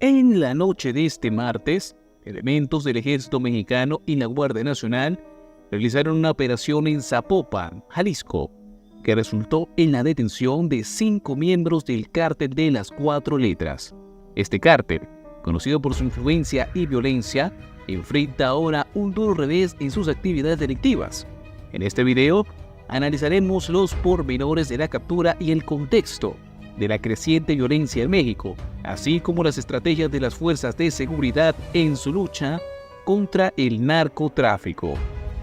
En la noche de este martes, elementos del Ejército Mexicano y la Guardia Nacional realizaron una operación en Zapopan, Jalisco, que resultó en la detención de 5 miembros del Cártel de las 4 Letras. Este cártel, conocido por su influencia y violencia, enfrenta ahora un duro revés en sus actividades delictivas. En este video, analizaremos los pormenores de la captura y el contexto de la creciente violencia en México, así como las estrategias de las fuerzas de seguridad en su lucha contra el narcotráfico.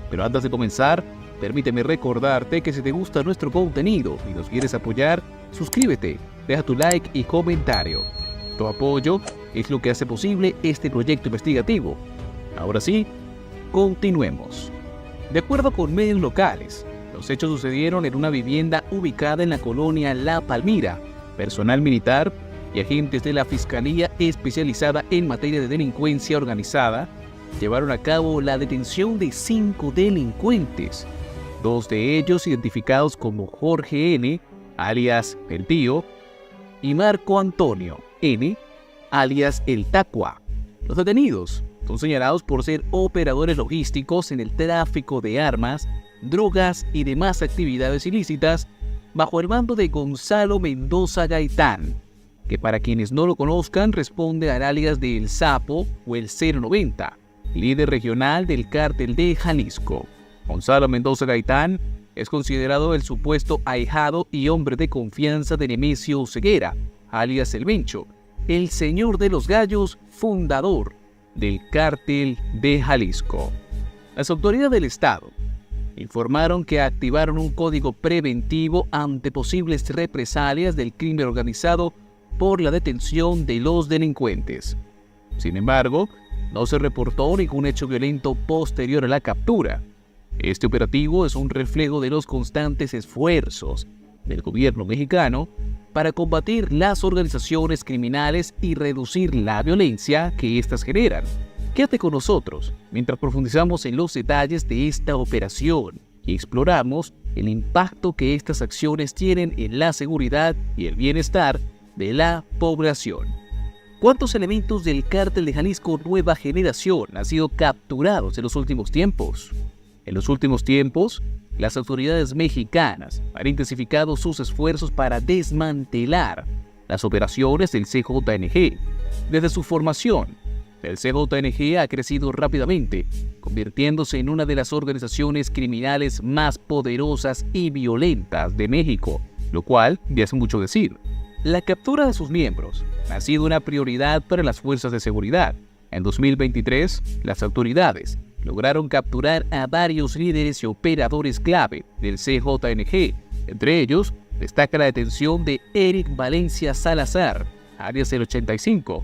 Pero antes de comenzar, permíteme recordarte que si te gusta nuestro contenido y nos quieres apoyar, suscríbete, deja tu like y comentario. Tu apoyo es lo que hace posible este proyecto investigativo. Ahora sí, continuemos. De acuerdo con medios locales, los hechos sucedieron en una vivienda ubicada en la colonia La Palmira. Personal militar y agentes de la Fiscalía especializada en materia de delincuencia organizada llevaron a cabo la detención de 5 delincuentes, 2 de ellos identificados como Jorge N., alias El Tío, y Marco Antonio N., alias El Tacua. Los detenidos son señalados por ser operadores logísticos en el tráfico de armas, drogas y demás actividades ilícitas bajo el mando de Gonzalo Mendoza Gaitán, que para quienes no lo conozcan responde al alias de El Sapo o el 090, líder regional del Cártel de Jalisco. Gonzalo Mendoza Gaitán es considerado el supuesto ahijado y hombre de confianza de Nemesio Ceguera, alias El Mencho, el señor de los gallos, fundador del Cártel de Jalisco. Las autoridades del Estado informaron que activaron un código preventivo ante posibles represalias del crimen organizado por la detención de los delincuentes. Sin embargo, no se reportó ningún hecho violento posterior a la captura. Este operativo es un reflejo de los constantes esfuerzos del gobierno mexicano para combatir las organizaciones criminales y reducir la violencia que éstas generan. Quédate con nosotros mientras profundizamos en los detalles de esta operación y exploramos el impacto que estas acciones tienen en la seguridad y el bienestar de la población. ¿Cuántos elementos del Cártel de Jalisco Nueva Generación han sido capturados en los últimos tiempos? En los últimos tiempos, las autoridades mexicanas han intensificado sus esfuerzos para desmantelar las operaciones del CJNG. Desde su formación, el CJNG ha crecido rápidamente, convirtiéndose en una de las organizaciones criminales más poderosas y violentas de México, lo cual ya es mucho decir. La captura de sus miembros ha sido una prioridad para las fuerzas de seguridad. En 2023, las autoridades lograron capturar a varios líderes y operadores clave del CJNG. Entre ellos, destaca la detención de Eric Valencia Salazar, alias el 85,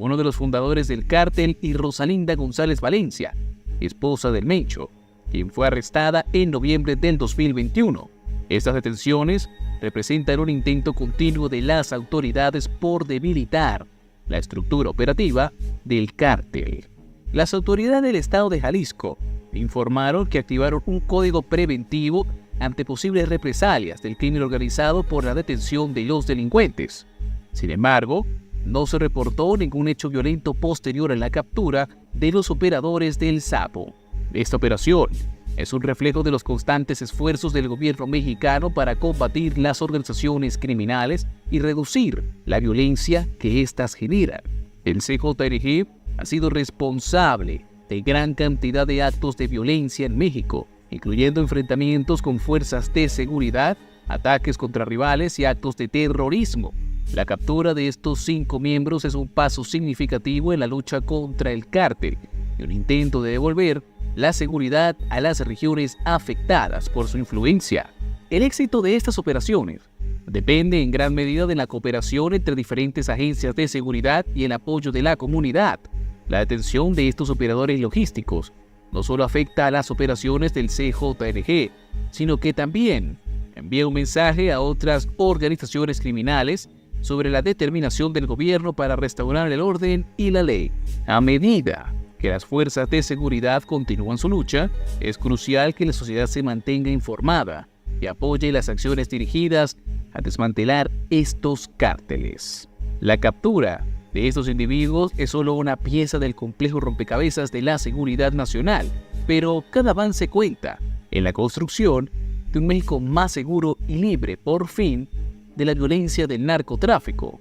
uno de los fundadores del cártel, y Rosalinda González Valencia, esposa del Mencho, quien fue arrestada en noviembre del 2021. Estas detenciones representan un intento continuo de las autoridades por debilitar la estructura operativa del cártel. Las autoridades del estado de Jalisco informaron que activaron un código preventivo ante posibles represalias del crimen organizado por la detención de los delincuentes. Sin embargo, no se reportó ningún hecho violento posterior a la captura de los operadores del Sapo. Esta operación es un reflejo de los constantes esfuerzos del gobierno mexicano para combatir las organizaciones criminales y reducir la violencia que éstas generan. El CJNG ha sido responsable de gran cantidad de actos de violencia en México, incluyendo enfrentamientos con fuerzas de seguridad, ataques contra rivales y actos de terrorismo. La captura de estos 5 miembros es un paso significativo en la lucha contra el cártel y un intento de devolver la seguridad a las regiones afectadas por su influencia. El éxito de estas operaciones depende en gran medida de la cooperación entre diferentes agencias de seguridad y el apoyo de la comunidad. La detención de estos operadores logísticos no solo afecta a las operaciones del CJNG, sino que también envía un mensaje a otras organizaciones criminales sobre la determinación del gobierno para restaurar el orden y la ley. A medida que las fuerzas de seguridad continúan su lucha, es crucial que la sociedad se mantenga informada y apoye las acciones dirigidas a desmantelar estos cárteles. La captura de estos individuos es solo una pieza del complejo rompecabezas de la seguridad nacional, pero cada avance cuenta en la construcción de un México más seguro y libre, por fin, de la violencia del narcotráfico.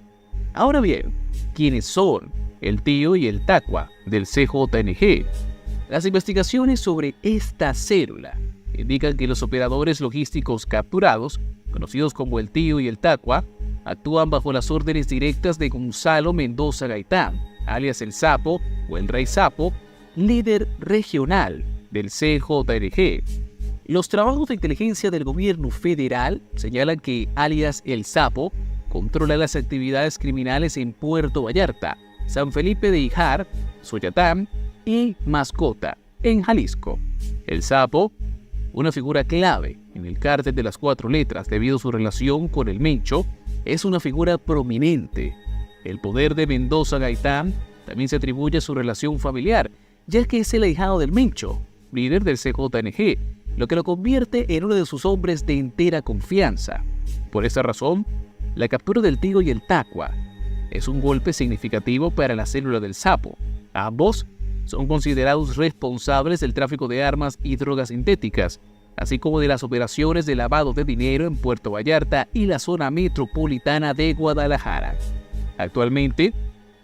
Ahora bien, ¿quiénes son el Tío y el Tacua del CJNG? Las investigaciones sobre esta célula indican que los operadores logísticos capturados, conocidos como el Tío y el Tacua, actúan bajo las órdenes directas de Gonzalo Mendoza Gaitán, alias el Sapo o el Rey Sapo, líder regional del CJNG. Los trabajos de inteligencia del gobierno federal señalan que alias el Sapo controla las actividades criminales en Puerto Vallarta, San Felipe de Ijar, Soyatán y Mascota, en Jalisco. El Sapo, una figura clave en el cártel de las 4 letras debido a su relación con el Mencho, es una figura prominente. El poder de Mendoza Gaitán también se atribuye a su relación familiar, ya que es el ahijado del Mencho, líder del CJNG, lo que lo convierte en uno de sus hombres de entera confianza. Por esta razón, la captura del Tío y el Tacua es un golpe significativo para la célula del Sapo. Ambos son considerados responsables del tráfico de armas y drogas sintéticas, así como de las operaciones de lavado de dinero en Puerto Vallarta y la zona metropolitana de Guadalajara. Actualmente,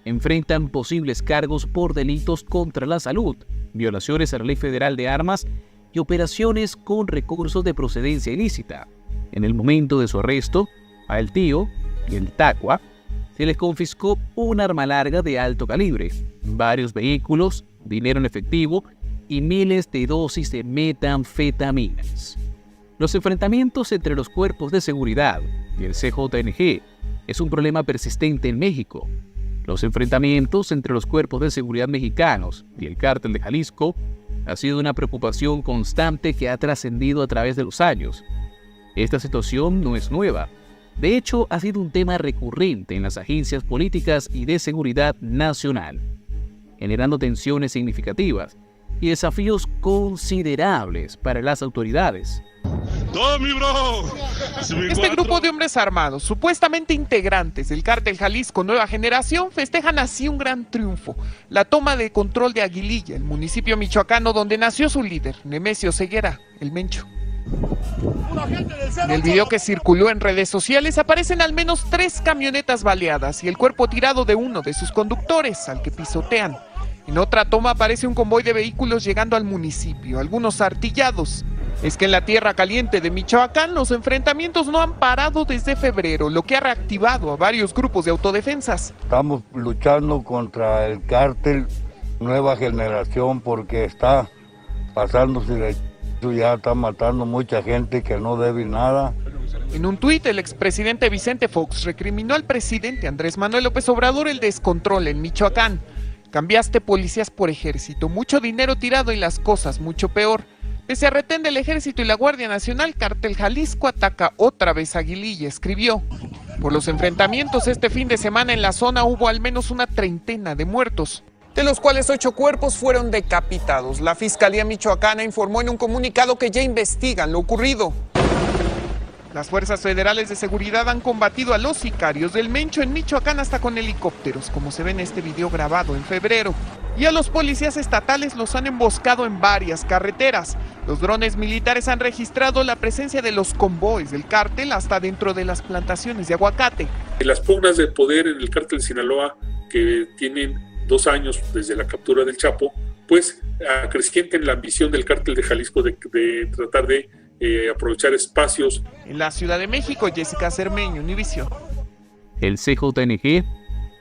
enfrentan posibles cargos por delitos contra la salud, violaciones a la Ley Federal de Armas y operaciones con recursos de procedencia ilícita. En el momento de su arresto, a el Tío y el Tacua se les confiscó un arma larga de alto calibre, varios vehículos, dinero en efectivo y miles de dosis de metanfetaminas. Los enfrentamientos entre los cuerpos de seguridad y el CJNG es un problema persistente en México. Los enfrentamientos entre los cuerpos de seguridad mexicanos y el cártel de Jalisco ha sido una preocupación constante que ha trascendido a través de los años. Esta situación no es nueva. De hecho, ha sido un tema recurrente en las agencias políticas y de seguridad nacional, generando tensiones significativas y desafíos considerables para las autoridades. Este grupo de hombres armados, supuestamente integrantes del cártel Jalisco Nueva Generación, festejan así un gran triunfo: la toma de control de Aguililla, el municipio michoacano donde nació su líder, Nemesio Ceguera, el Mencho. En el video que circuló en redes sociales aparecen al menos 3 camionetas baleadas y el cuerpo tirado de uno de sus conductores, al que pisotean. En otra toma aparece un convoy de vehículos llegando al municipio, algunos artillados. Es que en la tierra caliente de Michoacán los enfrentamientos no han parado desde febrero, lo que ha reactivado a varios grupos de autodefensas. Estamos luchando contra el cártel Nueva Generación porque está pasándose de ya está matando mucha gente que no debe nada. En un tuit, el expresidente Vicente Fox recriminó al presidente Andrés Manuel López Obrador el descontrol en Michoacán. Cambiaste policías por ejército, mucho dinero tirado y las cosas mucho peor. Pese a retén del ejército y la Guardia Nacional, Cártel Jalisco ataca otra vez a Aguililla, escribió. Por los enfrentamientos este fin de semana en la zona hubo al menos una 30 de muertos, de los cuales 8 cuerpos fueron decapitados. La Fiscalía Michoacana informó en un comunicado que ya investigan lo ocurrido. Las fuerzas federales de seguridad han combatido a los sicarios del Mencho en Michoacán hasta con helicópteros, como se ve en este video grabado en febrero. Y a los policías estatales los han emboscado en varias carreteras. Los drones militares han registrado la presencia de los convoys del cártel hasta dentro de las plantaciones de aguacate. Las pugnas de poder en el cártel de Sinaloa, que tienen 2 años desde la captura del Chapo, pues acrecienten la ambición del cártel de Jalisco de tratar de aprovechar espacios. En la Ciudad de México, Jessica Cermeño, Univisión. El CJNG,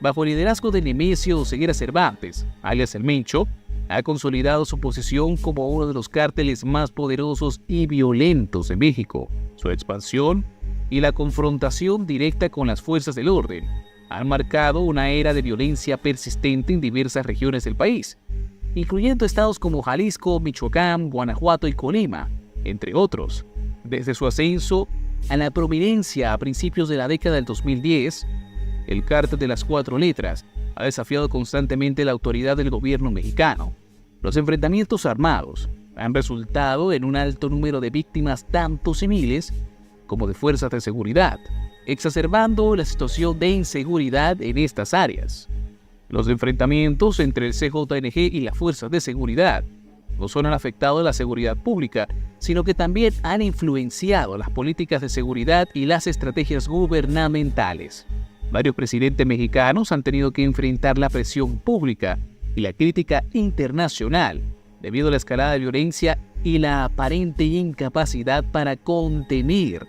bajo el liderazgo de Nemesio Ceguera Cervantes, alias el Mencho, ha consolidado su posición como uno de los cárteles más poderosos y violentos de México. Su expansión y la confrontación directa con las fuerzas del orden han marcado una era de violencia persistente en diversas regiones del país, incluyendo estados como Jalisco, Michoacán, Guanajuato y Colima, entre otros. Desde su ascenso a la prominencia a principios de la década del 2010, el cártel de las 4 letras ha desafiado constantemente la autoridad del gobierno mexicano. Los enfrentamientos armados han resultado en un alto número de víctimas tanto civiles como de fuerzas de seguridad, exacerbando la situación de inseguridad en estas áreas. Los enfrentamientos entre el CJNG y las fuerzas de seguridad no solo han afectado a la seguridad pública, sino que también han influenciado las políticas de seguridad y las estrategias gubernamentales. Varios presidentes mexicanos han tenido que enfrentar la presión pública y la crítica internacional debido a la escalada de violencia y la aparente incapacidad para contener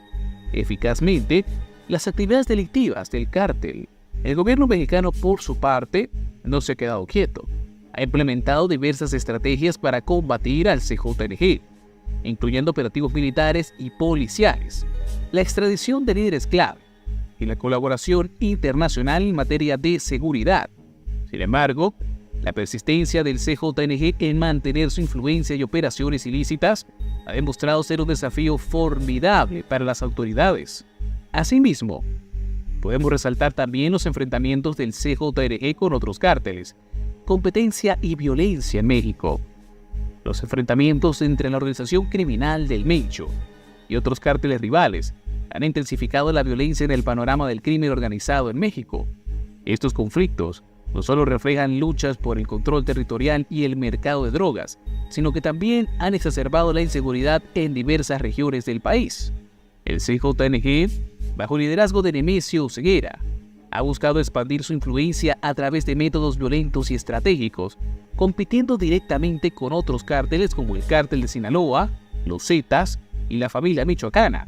eficazmente las actividades delictivas del cártel. El gobierno mexicano, por su parte, no se ha quedado quieto. Ha implementado diversas estrategias para combatir al CJNG, incluyendo operativos militares y policiales, la extradición de líderes clave y la colaboración internacional en materia de seguridad. Sin embargo, la persistencia del CJNG en mantener su influencia y operaciones ilícitas ha demostrado ser un desafío formidable para las autoridades. Asimismo, podemos resaltar también los enfrentamientos del CJNG con otros cárteles, competencia y violencia en México. Los enfrentamientos entre la organización criminal del Mencho y otros cárteles rivales han intensificado la violencia en el panorama del crimen organizado en México. Estos conflictos no solo reflejan luchas por el control territorial y el mercado de drogas, sino que también han exacerbado la inseguridad en diversas regiones del país. El CJNG, bajo el liderazgo de Nemesio Ceguera, ha buscado expandir su influencia a través de métodos violentos y estratégicos, compitiendo directamente con otros cárteles como el Cártel de Sinaloa, los Zetas y la familia michoacana.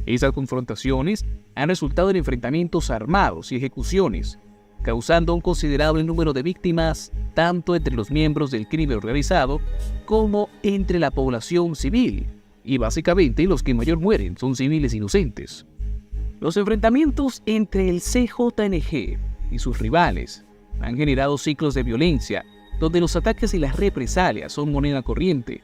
Esas confrontaciones han resultado en enfrentamientos armados y ejecuciones, causando un considerable número de víctimas tanto entre los miembros del crimen organizado como entre la población civil, y básicamente los que mayor mueren son civiles inocentes. Los enfrentamientos entre el CJNG y sus rivales han generado ciclos de violencia donde los ataques y las represalias son moneda corriente.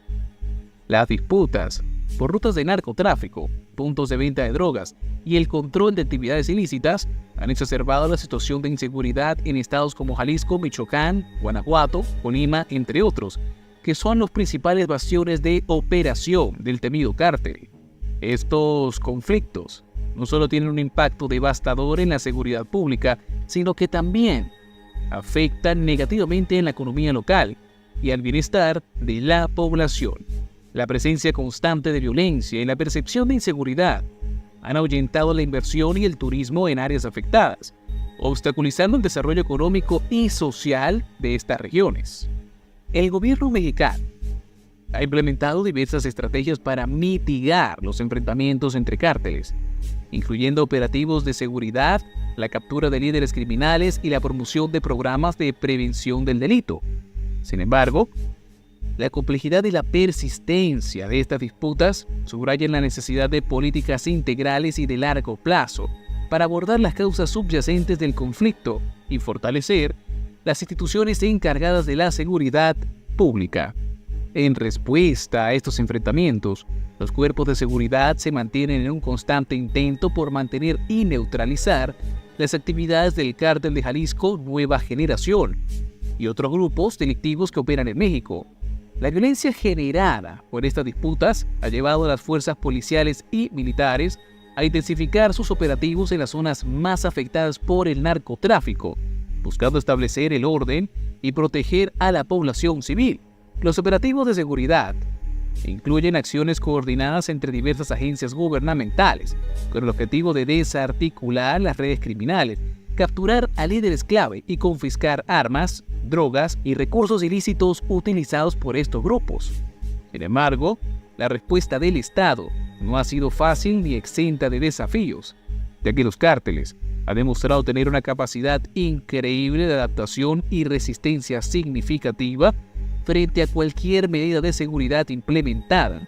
Las disputas por rutas de narcotráfico, puntos de venta de drogas y el control de actividades ilícitas han exacerbado la situación de inseguridad en estados como Jalisco, Michoacán, Guanajuato, Colima, entre otros, que son los principales bastiones de operación del temido cártel. Estos conflictos no solo tienen un impacto devastador en la seguridad pública, sino que también afectan negativamente en la economía local y al bienestar de la población. La presencia constante de violencia y la percepción de inseguridad han ahuyentado la inversión y el turismo en áreas afectadas, obstaculizando el desarrollo económico y social de estas regiones. El gobierno mexicano ha implementado diversas estrategias para mitigar los enfrentamientos entre cárteles, incluyendo operativos de seguridad, la captura de líderes criminales y la promoción de programas de prevención del delito. Sin embargo, la complejidad y la persistencia de estas disputas subrayan la necesidad de políticas integrales y de largo plazo para abordar las causas subyacentes del conflicto y fortalecer las instituciones encargadas de la seguridad pública. En respuesta a estos enfrentamientos, los cuerpos de seguridad se mantienen en un constante intento por mantener y neutralizar las actividades del Cártel de Jalisco Nueva Generación y otros grupos delictivos que operan en México. La violencia generada por estas disputas ha llevado a las fuerzas policiales y militares a intensificar sus operativos en las zonas más afectadas por el narcotráfico, buscando establecer el orden y proteger a la población civil. Los operativos de seguridad incluyen acciones coordinadas entre diversas agencias gubernamentales, con el objetivo de desarticular las redes criminales, capturar a líderes clave y confiscar armas, drogas y recursos ilícitos utilizados por estos grupos. Sin embargo, la respuesta del Estado no ha sido fácil ni exenta de desafíos, ya que los cárteles han demostrado tener una capacidad increíble de adaptación y resistencia significativa frente a cualquier medida de seguridad implementada.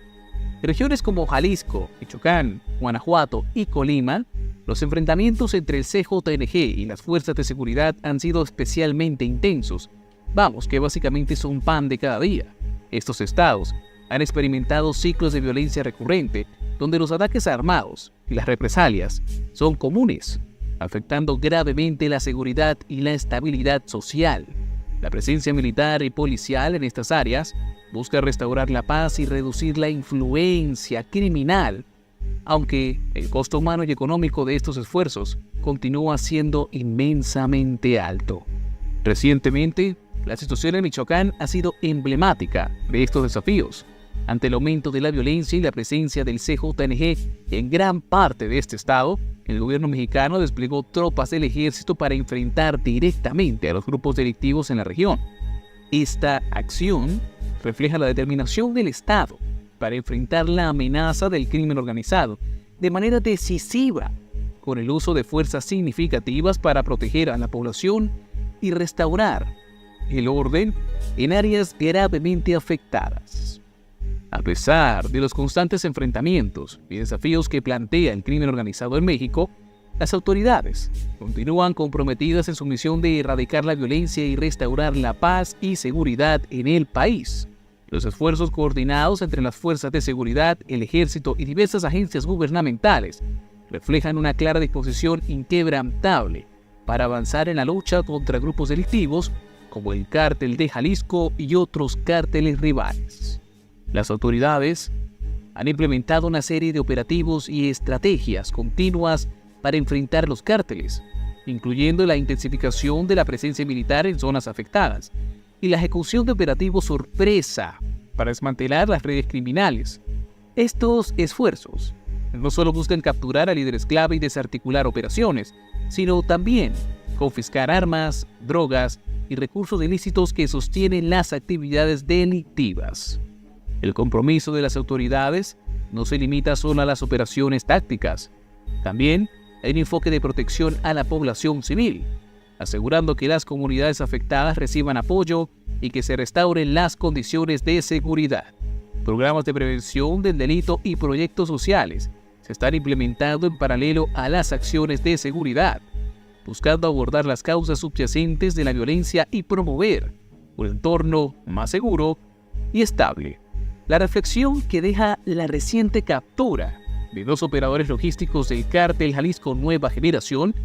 En regiones como Jalisco, Michoacán, Guanajuato y Colima, los enfrentamientos entre el CJNG y las fuerzas de seguridad han sido especialmente intensos. Vamos, que básicamente son pan de cada día. Estos estados han experimentado ciclos de violencia recurrente, donde los ataques armados y las represalias son comunes, afectando gravemente la seguridad y la estabilidad social. La presencia militar y policial en estas áreas busca restaurar la paz y reducir la influencia criminal, aunque el costo humano y económico de estos esfuerzos continúa siendo inmensamente alto. Recientemente, la situación en Michoacán ha sido emblemática de estos desafíos. Ante el aumento de la violencia y la presencia del CJNG en gran parte de este estado, el gobierno mexicano desplegó tropas del ejército para enfrentar directamente a los grupos delictivos en la región. Esta acción refleja la determinación del Estado para enfrentar la amenaza del crimen organizado de manera decisiva, con el uso de fuerzas significativas para proteger a la población y restaurar el orden en áreas gravemente afectadas. A pesar de los constantes enfrentamientos y desafíos que plantea el crimen organizado en México, las autoridades continúan comprometidas en su misión de erradicar la violencia y restaurar la paz y seguridad en el país. Los esfuerzos coordinados entre las fuerzas de seguridad, el ejército y diversas agencias gubernamentales reflejan una clara disposición inquebrantable para avanzar en la lucha contra grupos delictivos como el Cártel de Jalisco y otros cárteles rivales. Las autoridades han implementado una serie de operativos y estrategias continuas para enfrentar los cárteles, incluyendo la intensificación de la presencia militar en zonas afectadas y la ejecución de operativos sorpresa para desmantelar las redes criminales. Estos esfuerzos no solo buscan capturar a líderes clave y desarticular operaciones, sino también confiscar armas, drogas y recursos ilícitos que sostienen las actividades delictivas. El compromiso de las autoridades no se limita solo a las operaciones tácticas. También hay un enfoque de protección a la población civil, asegurando que las comunidades afectadas reciban apoyo y que se restauren las condiciones de seguridad. Programas de prevención del delito y proyectos sociales se están implementando en paralelo a las acciones de seguridad, buscando abordar las causas subyacentes de la violencia y promover un entorno más seguro y estable. La reflexión que deja la reciente captura de 2 operadores logísticos del Cártel Jalisco Nueva Generación,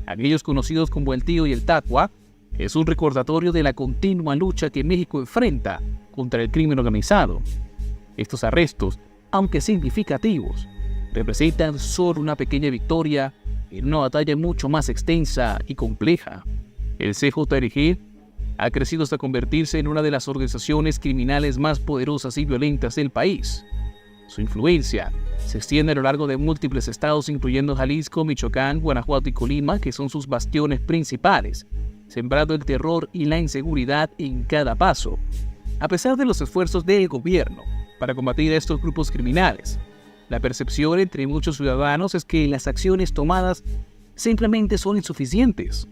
aquellos conocidos como el Tío y el Tacua, es un recordatorio de la continua lucha que México enfrenta contra el crimen organizado. Estos arrestos, aunque significativos, representan solo una pequeña victoria en una batalla mucho más extensa y compleja. El CJNG ha crecido hasta convertirse en una de las organizaciones criminales más poderosas y violentas del país. Su influencia se extiende a lo largo de múltiples estados, incluyendo Jalisco, Michoacán, Guanajuato y Colima, que son sus bastiones principales, sembrando el terror y la inseguridad en cada paso. A pesar de los esfuerzos del gobierno para combatir a estos grupos criminales, la percepción entre muchos ciudadanos es que las acciones tomadas simplemente son insuficientes.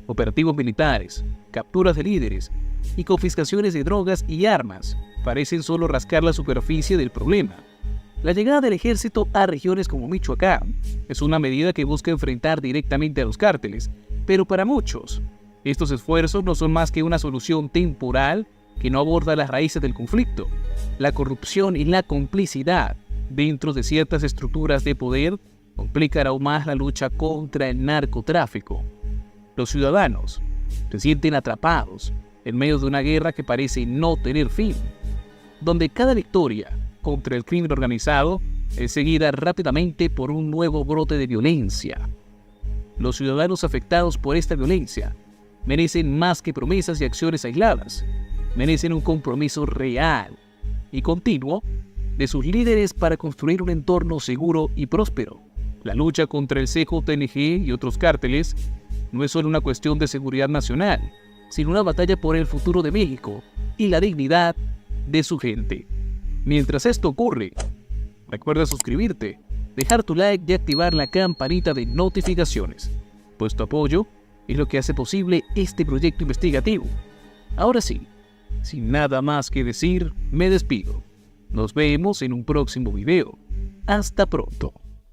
Operativos militares, capturas de líderes y confiscaciones de drogas y armas parecen solo rascar la superficie del problema. La llegada del ejército a regiones como Michoacán es una medida que busca enfrentar directamente a los cárteles, pero para muchos, estos esfuerzos no son más que una solución temporal que no aborda las raíces del conflicto. La corrupción y la complicidad dentro de ciertas estructuras de poder complican aún más la lucha contra el narcotráfico. Los ciudadanos se sienten atrapados en medio de una guerra que parece no tener fin, donde cada victoria contra el crimen organizado es seguida rápidamente por un nuevo brote de violencia. Los ciudadanos afectados por esta violencia merecen más que promesas y acciones aisladas, merecen un compromiso real y continuo de sus líderes para construir un entorno seguro y próspero. La lucha contra el CJNG y otros cárteles no es solo una cuestión de seguridad nacional, sino una batalla por el futuro de México y la dignidad de su gente. Mientras esto ocurre, recuerda suscribirte, dejar tu like y activar la campanita de notificaciones, pues tu apoyo es lo que hace posible este proyecto investigativo. Ahora sí, sin nada más que decir, me despido. Nos vemos en un próximo video. Hasta pronto.